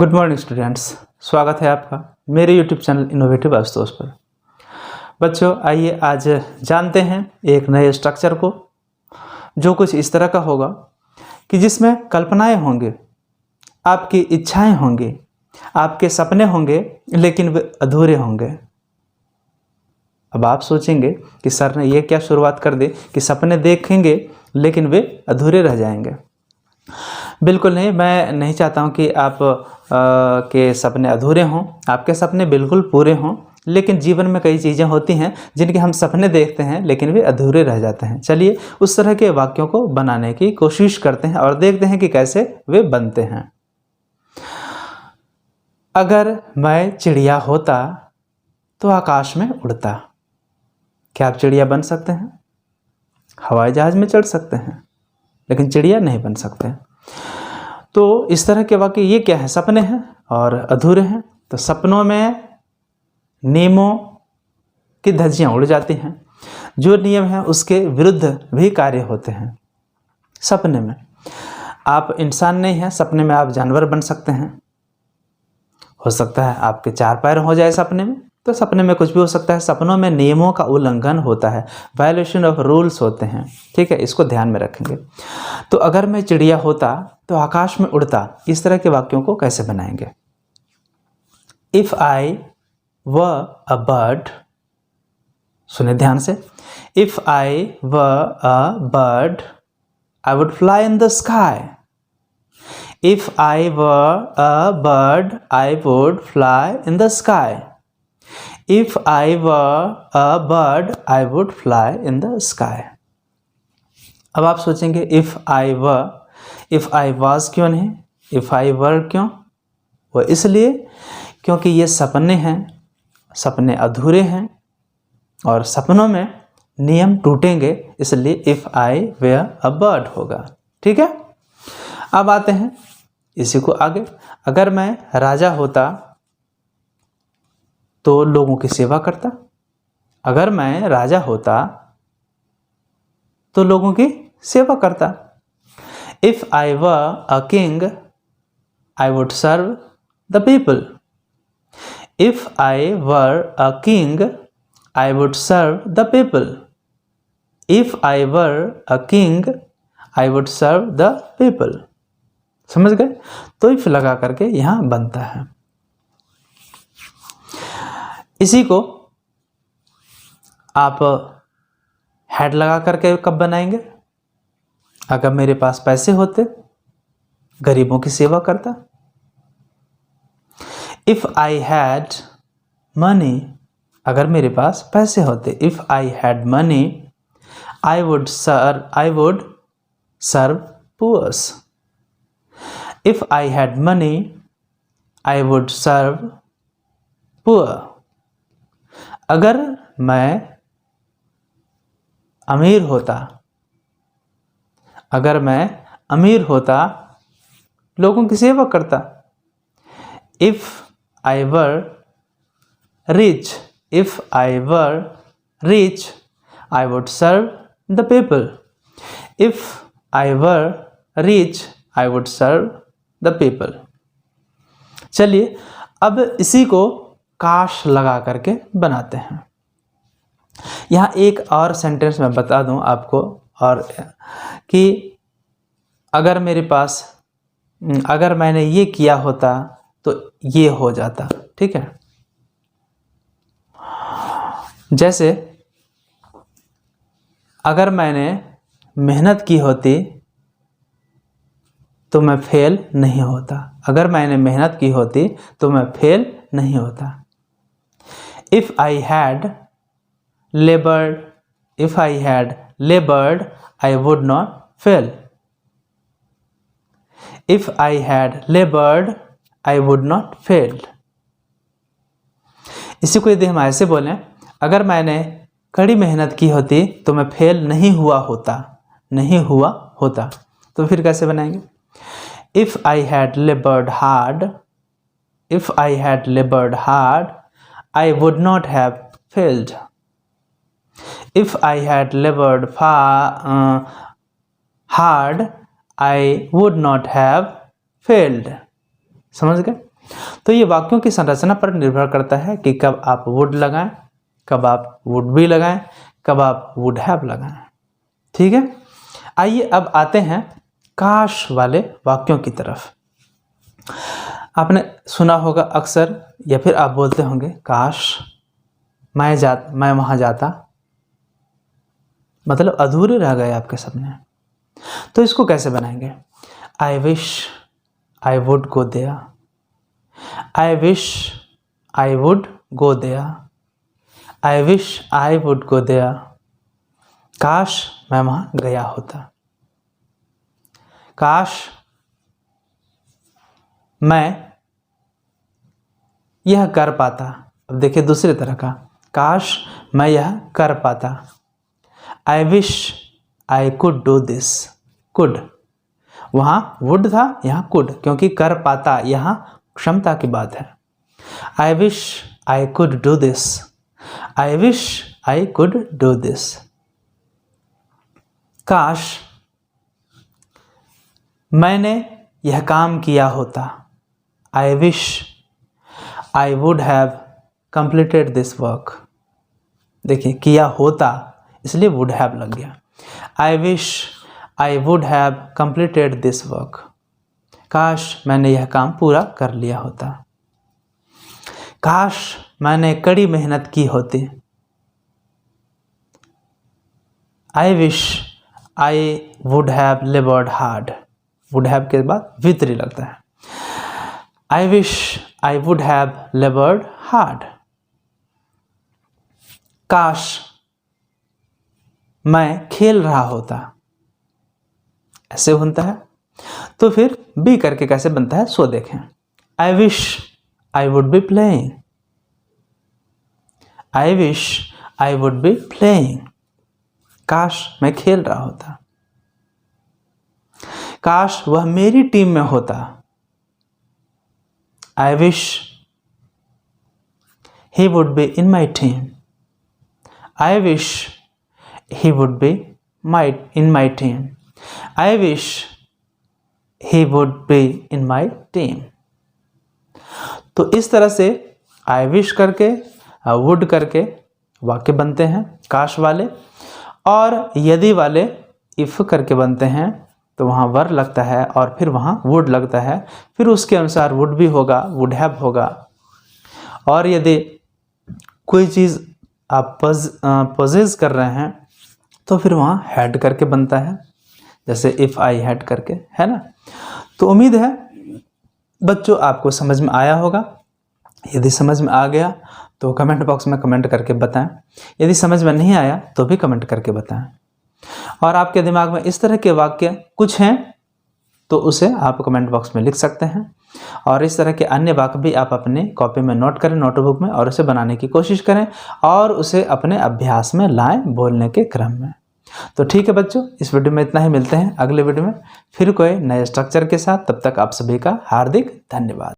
Good morning students, स्वागत है आपका मेरे यूट्यूब चैनल इनोवेटिव आशुतोष पर। बच्चों, आइए आज जानते हैं एक नए स्ट्रक्चर को जो कुछ इस तरह का होगा कि जिसमें कल्पनाएं होंगे, आपकी इच्छाएं होंगी, आपके सपने होंगे, लेकिन वे अधूरे होंगे। अब आप सोचेंगे कि सर ने ये क्या शुरुआत कर दी कि सपने देखेंगे लेकिन वे अधूरे रह जाएंगे। बिल्कुल नहीं, मैं नहीं चाहता हूँ कि आप के सपने अधूरे हों। आपके सपने बिल्कुल पूरे हों, लेकिन जीवन में कई चीज़ें होती हैं जिनके हम सपने देखते हैं लेकिन वे अधूरे रह जाते हैं। चलिए उस तरह के वाक्यों को बनाने की कोशिश करते हैं और देखते हैं कि कैसे वे बनते हैं। अगर मैं चिड़िया होता तो आकाश में उड़ता। क्या आप चिड़िया बन सकते हैं? हवाई जहाज में चढ़ सकते हैं, लेकिन चिड़िया नहीं बन सकते। तो इस तरह के वाक्य ये क्या है? सपने हैं और अधूरे हैं। तो सपनों में नियमों की धज्जियां उड़ जाती हैं। जो नियम है उसके विरुद्ध भी कार्य होते हैं। सपने में आप इंसान नहीं हैं, सपने में आप जानवर बन सकते हैं। हो सकता है आपके 4 पैर हो जाए सपने में, तो सपने में कुछ भी हो सकता है। सपनों में नियमों का उल्लंघन होता है, वायलेशन ऑफ रूल्स होते हैं। ठीक है, इसको ध्यान में रखेंगे। तो अगर मैं चिड़िया होता तो आकाश में उड़ता, इस तरह के वाक्यों को कैसे बनाएंगे? इफ आई व अ बर्ड, सुने ध्यान से। इफ आई व a bird I would fly in the sky. If I were a bird, I would fly in the sky. If I were a bird, I would fly in the sky. अब आप सोचेंगे if I were, if I was क्यों नहीं, if I were क्यों? वो इसलिए क्योंकि ये सपने हैं, सपने अधूरे हैं और सपनों में नियम टूटेंगे, इसलिए if I were a bird होगा। ठीक है, अब आते हैं इसी को आगे। अगर मैं राजा होता तो लोगों की सेवा करता। अगर मैं राजा होता तो लोगों की सेवा करता। If I were a king I would serve the people. If I were a king I would serve the people. If I were a king I would serve the people. समझ गए? तो इफ लगा करके यहां बनता है। इसी को आप हैड लगा करके कब बनाएंगे? अगर मेरे पास पैसे होते, गरीबों की सेवा करता। इफ आई हैड मनी, अगर मेरे पास पैसे होते, if I had money I would serve poors. If I had money, I would serve poor. अगर मैं अमीर होता, अगर मैं अमीर होता, लोगों की सेवा करता। If I were rich, if I were rich, I would serve the people. If I were rich, I would serve the people. चलिए अब इसी को काश लगा करके बनाते हैं। यहाँ एक और सेंटेंस मैं बता दूं आपको, और कि अगर मेरे पास, अगर मैंने ये किया होता तो ये हो जाता। ठीक है, जैसे अगर मैंने मेहनत की होती तो मैं फेल नहीं होता। अगर मैंने मेहनत की होती तो मैं फेल नहीं होता। If I had लेबर्ड, if I had लेबर्ड I would not fail. If I had लेबर्ड I would not fail. इसी को यदि हम ऐसे बोलें, अगर मैंने कड़ी मेहनत की होती तो मैं फेल नहीं हुआ होता, नहीं हुआ होता। तो फिर कैसे बनाएंगे? If I had labored hard, if I had labored hard, I would not have failed. If I had labored hard, I would not have failed. समझ गए? तो ये वाक्यों की संरचना पर निर्भर करता है कि कब आप वुड लगाएं, कब आप वुड बी लगाएं, कब आप वुड हैव लगाएं। ठीक है, आइए अब आते हैं काश वाले वाक्यों की तरफ। आपने सुना होगा अक्सर, या फिर आप बोलते होंगे, काश मैं वहाँ जाता, मतलब अधूरे रह गए आपके सपने। तो इसको कैसे बनाएंगे? I wish I would go there, I wish I would go there, I wish I would go there, काश मैं वहाँ गया होता, काश मैं यह कर पाता। अब देखिए दूसरी तरह का, काश मैं यह कर पाता, आई wish I could do this. Could, वहाँ वुड था, यहाँ कुड, क्योंकि कर पाता यहाँ क्षमता की बात है। आई wish I could do this, I wish I could do this, काश मैंने यह काम किया होता, आई wish I would have completed this work. देखिए किया होता इसलिए वुड हैव लग गया। आई wish I would have completed this work, काश मैंने यह काम पूरा कर लिया होता, काश मैंने कड़ी मेहनत की होती, आई wish I would have लेबर्ड hard. Would have के बाद वितरी लगता है। आई wish I would have लेबर्ड hard, काश मैं खेल रहा होता, ऐसे बनता है। तो फिर बी करके कैसे बनता है सो देखें। आई wish I would be playing, I wish I would be playing, काश मैं खेल रहा होता, काश वह मेरी टीम में होता, I wish he would be in my team, I wish he would be in my team, I wish he would be in my team। तो इस तरह से I wish करके would करके वाक्य बनते हैं काश वाले, और यदि वाले if करके बनते हैं तो वहाँ वर लगता है और फिर वहाँ would लगता है, फिर उसके अनुसार would भी होगा, would have होगा। और यदि कोई चीज़ आप पोजेस कर रहे हैं तो फिर वहाँ हैड करके बनता है, जैसे इफ़ आई हैड करके, है ना। तो उम्मीद है बच्चों आपको समझ में आया होगा। यदि समझ में आ गया तो कमेंट बॉक्स में कमेंट करके बताएं, यदि समझ में नहीं आया तो भी कमेंट करके बताएं। और आपके दिमाग में इस तरह के वाक्य कुछ हैं तो उसे आप कमेंट बॉक्स में लिख सकते हैं, और इस तरह के अन्य वाक्य भी आप अपने कॉपी में नोट करें, नोटबुक में, और उसे बनाने की कोशिश करें और उसे अपने अभ्यास में लाएं बोलने के क्रम में। तो ठीक है बच्चों, इस वीडियो में इतना ही। मिलते हैं अगले वीडियो में फिर कोई नए स्ट्रक्चर के साथ। तब तक आप सभी का हार्दिक धन्यवाद।